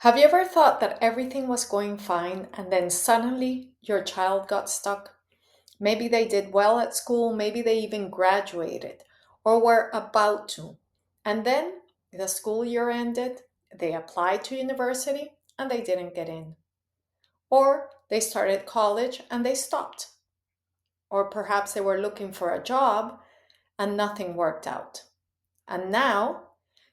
Have you ever thought that everything was going fine and then suddenly your child got stuck? Maybe they did well at school, maybe they even graduated or were about to. And then the school year ended, they applied to university and they didn't get in. Or they started college and they stopped. Or perhaps they were looking for a job and nothing worked out. And now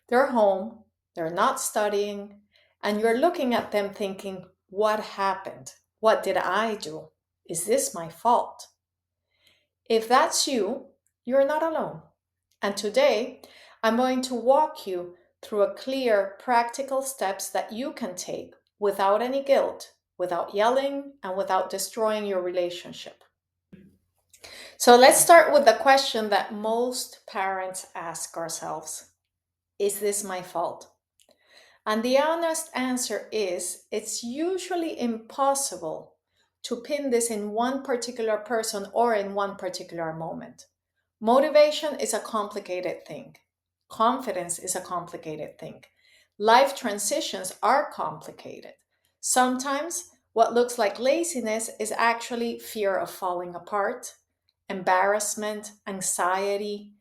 they're home, they're not studying, and you're looking at them thinking, what happened? What did I do? Is this my fault? If that's you, you're not alone. And today, I'm going to walk you through a clear, practical steps that you can take without any guilt, without yelling, and without destroying your relationship. So let's start with the question that most parents ask ourselves. Is this my fault? And the honest answer is it's usually impossible to pin this in one particular person or in one particular moment. Motivation is a complicated thing. Confidence is a complicated thing. Life transitions are complicated. Sometimes what looks like laziness is actually fear of falling apart, embarrassment, anxiety,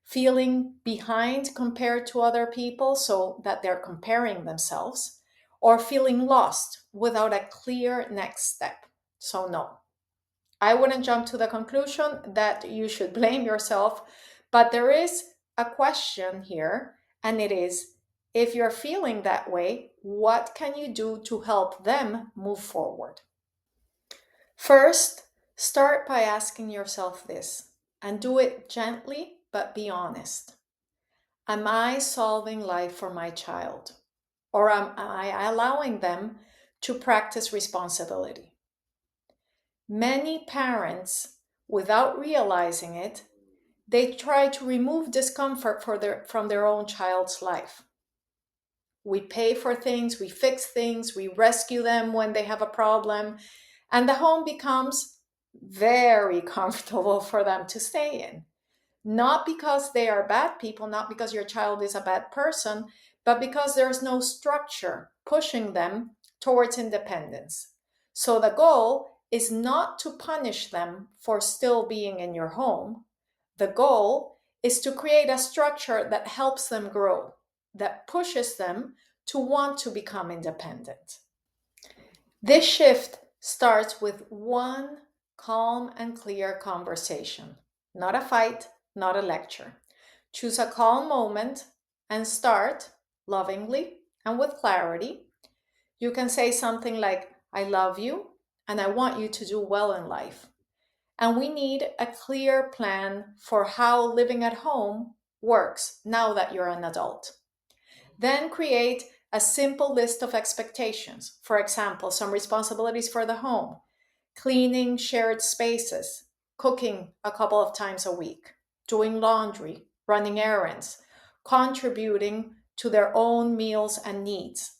feeling behind compared to other people so that they're comparing themselves, or feeling lost without a clear next step. So, no, I wouldn't jump to the conclusion that you should blame yourself, but there is a question here, and it is if you're feeling that way, what can you do to help them move forward? First, start by asking yourself this, and do it gently, but be honest. Am I solving life for my child? Or am I allowing them to practice responsibility? Many parents, without realizing it, they try to remove discomfort from their own child's life. We pay for things, we fix things, we rescue them when they have a problem, and the home becomes very comfortable for them to stay in. Not because they are bad people, not because your child is a bad person, but because there's no structure pushing them towards independence. So the goal is not to punish them for still being in your home. The goal is to create a structure that helps them grow, that pushes them to want to become independent. This shift starts with one calm and clear conversation, not a fight, not a lecture. Choose a calm moment and start lovingly and with clarity. You can say something like, I love you and I want you to do well in life. And we need a clear plan for how living at home works now that you're an adult. Then create a simple list of expectations. For example, some responsibilities for the home, cleaning shared spaces, cooking a couple of times a week, doing laundry, running errands, contributing to their own meals and needs.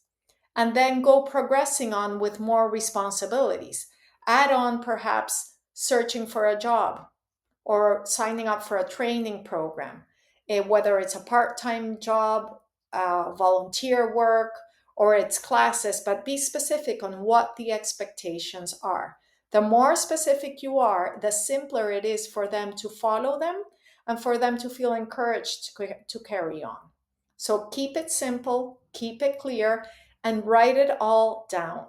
And then go progressing on with more responsibilities. Add on perhaps searching for a job or signing up for a training program, whether it's a part-time job, volunteer work, or it's classes, but be specific on what the expectations are. The more specific you are, the simpler it is for them to follow them and for them to feel encouraged to carry on. So keep it simple, keep it clear, and write it all down.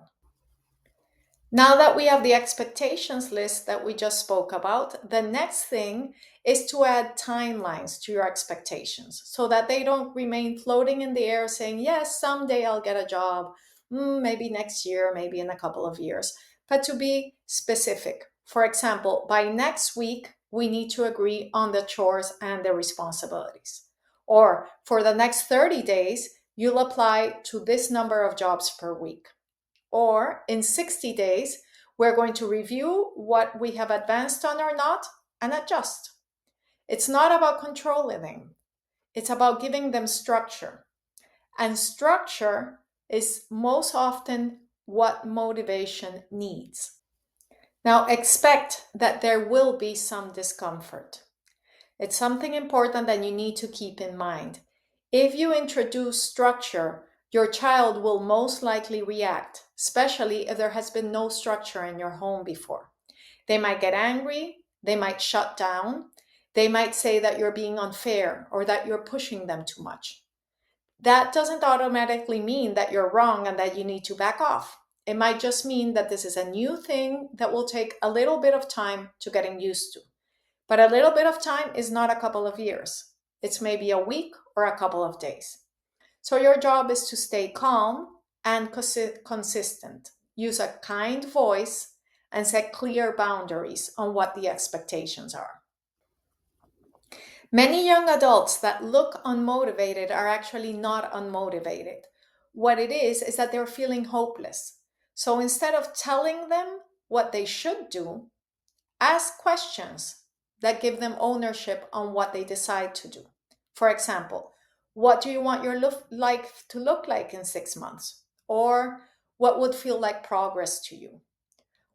Now that we have the expectations list that we just spoke about, the next thing is to add timelines to your expectations so that they don't remain floating in the air saying, yes, someday I'll get a job, maybe next year, maybe in a couple of years, but to be specific. For example, by next week, we need to agree on the chores and the responsibilities. Or for the next 30 days, you'll apply to this number of jobs per week. Or in 60 days, we're going to review what we have advanced on or not and adjust. It's not about controlling them. It's about giving them structure. And structure is most often what motivation needs. Now, expect that there will be some discomfort. It's something important that you need to keep in mind. If you introduce structure your child will most likely react, especially if there has been no structure in your home before. They might get angry, they might shut down, they might say that you're being unfair or that you're pushing them too much. That doesn't automatically mean that you're wrong and that you need to back off. It might just mean that this is a new thing that will take a little bit of time to getting used to. But a little bit of time is not a couple of years. It's maybe a week or a couple of days. So your job is to stay calm and consistent. Use a kind voice and set clear boundaries on what the expectations are. Many young adults that look unmotivated are actually not unmotivated. What it is that they're feeling hopeless. So instead of telling them what they should do, ask questions that give them ownership on what they decide to do. For example, what do you want your life to look like in 6 months? Or what would feel like progress to you?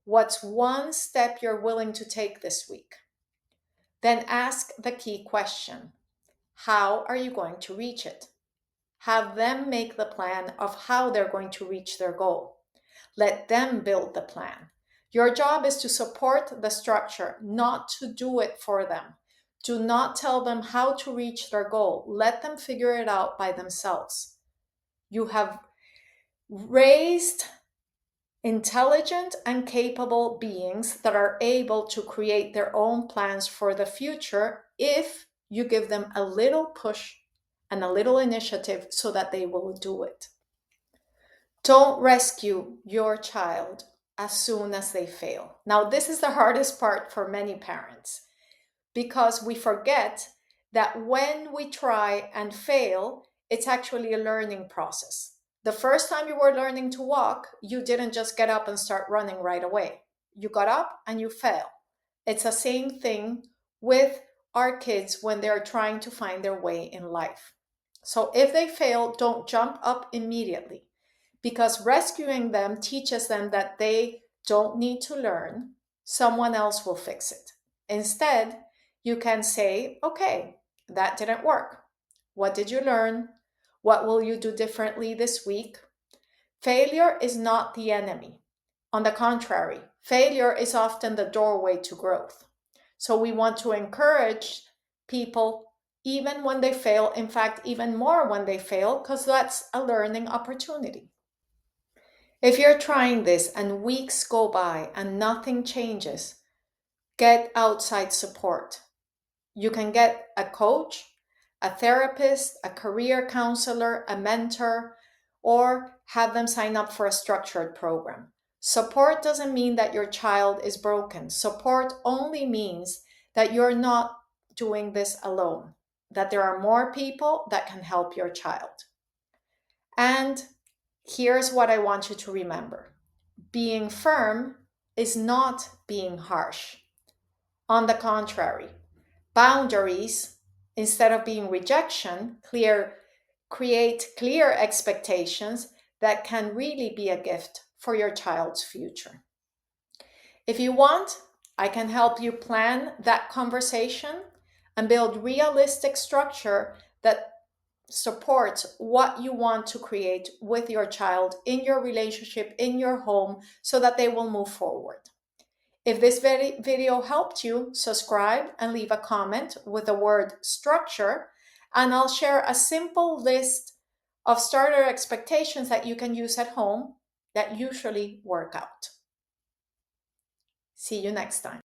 What's one step you're willing to take this week? Then ask the key question: how are you going to reach it? Have them make the plan of how they're going to reach their goal. Let them build the plan. Your job is to support the structure, not to do it for them. Do not tell them how to reach their goal. Let them figure it out by themselves. You have raised intelligent and capable beings that are able to create their own plans for the future if you give them a little push and a little initiative so that they will do it. Don't rescue your child as soon as they fail. Now, this is the hardest part for many parents because we forget that when we try and fail, it's actually a learning process. The first time you were learning to walk, you didn't just get up and start running right away. You got up and you fell. It's the same thing with our kids when they're trying to find their way in life. So if they fail, don't jump up immediately, because rescuing them teaches them that they don't need to learn. Someone else will fix it. Instead, you can say, okay, that didn't work. What did you learn? What will you do differently this week? Failure is not the enemy. On the contrary, failure is often the doorway to growth. So we want to encourage people even when they fail, in fact, even more when they fail, because that's a learning opportunity. If you're trying this and weeks go by and nothing changes, get outside support. You can get a coach, a therapist, a career counselor, a mentor, or have them sign up for a structured program. Support doesn't mean that your child is broken. Support only means that you're not doing this alone, that there are more people that can help your child. And here's what I want you to remember. Being firm is not being harsh. On the contrary, boundaries, instead of being rejection, create clear expectations that can really be a gift for your child's future. If you want, I can help you plan that conversation and build realistic structure that supports what you want to create with your child in your relationship, in your home, so that they will move forward. If this video helped you, subscribe and leave a comment with the word structure, and I'll share a simple list of starter expectations that you can use at home that usually work out. See you next time.